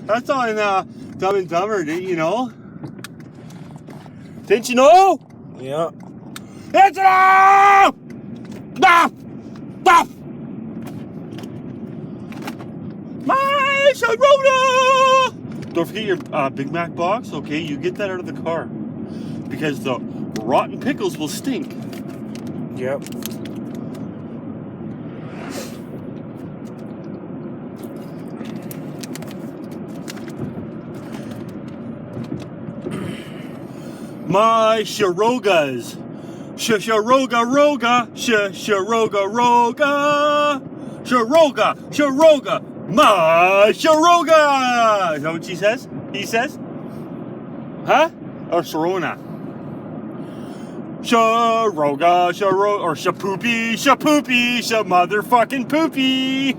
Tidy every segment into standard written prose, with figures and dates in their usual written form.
That's on Dumb and Dumber, you know? Didn't you know? Yeah. Angela! Stop! Stop! My Sharona! Don't forget your Big Mac box. Okay, you get that out of the car. Because the rotten pickles will stink. Yep. My Sharogas. Sharoga roga. Sharoga roga. Sharoga. My Sharoga. Is that what she says? He says? Huh? Or Sharona? Sharoga, or Shapoopy, Shamotherfucking poopy.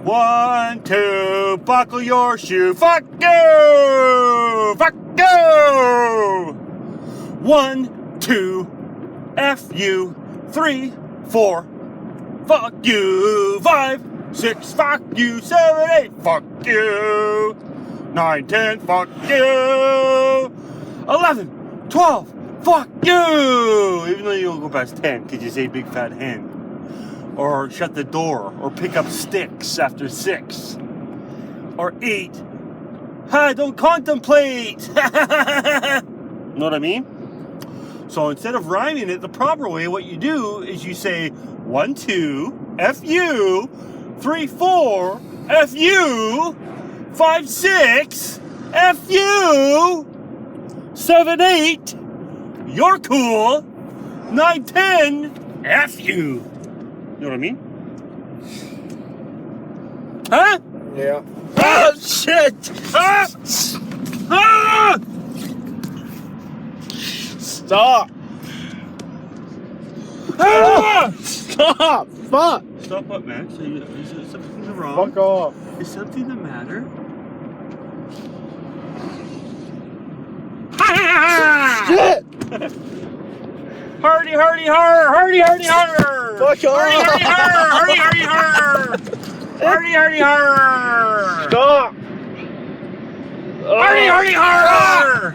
One, two, buckle your shoe. Fuck you! Fuck you! 1, 2, F you. 3, 4, fuck you. 5, 6, fuck you. 7, 8, fuck you. 9, 10, fuck you. 11, 12, fuck you. Even though you don't go past 10 because you say big fat hen. Or shut the door, or pick up sticks after 6, or 8. Hi, don't contemplate. Know what I mean? So instead of rhyming it the proper way, what you do is you say 1, 2, F you, 3, 4, F you, 5, 6, F you, 7, 8, you're cool, 9, 10, F you. You know what I mean? Huh? Yeah. Oh, shit! Ah! Ah! Stop! Ah! Stop! Fuck! Stop what, Max? Is something wrong? Fuck off! Is something the matter? Shit! Hardy, hardy, har! Hardy, hardy, har! Fuck off! Hardy, hardy, har! Hardy, hardy, har! Hardy, hardy, har! Stop! Hardy, hardy, har!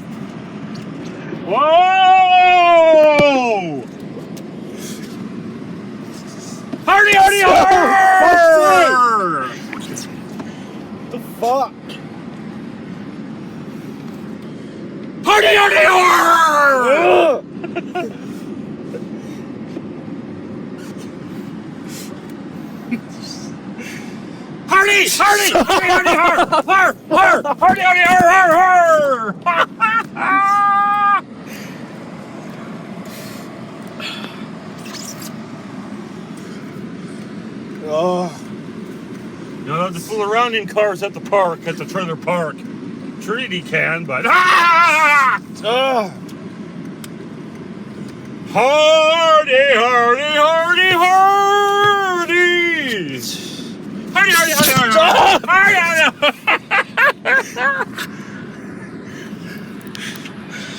Whoa! Hardy, hardy, har! The fuck? Hardy, hardy, har! Hardy, hardy, hardy, hardy, har! Har, har! Hardy, hardy, har, har, har! Oh. You don't have to fool around in cars at the park, at the trailer park. Trinity can, but ah! Hardy, hardy, hardy, hardy! Hardy, hardy, hardy, hardy, hardy, hardy!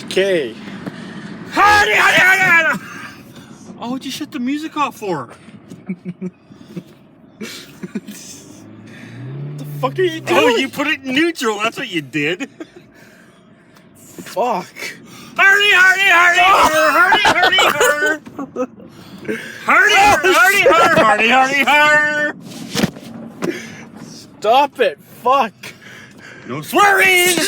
Okay. Hardy, hardy, hardy, hardy! Oh, what'd you shut the music off for? The fuck are you doing? Oh, you put it in neutral. That's what you did. Fuck. Hardy, hardy, hardy, hardy, hardy, hardy, hardy, hardy, hardy, hardy, hardy. Stop it. Fuck. No swearing.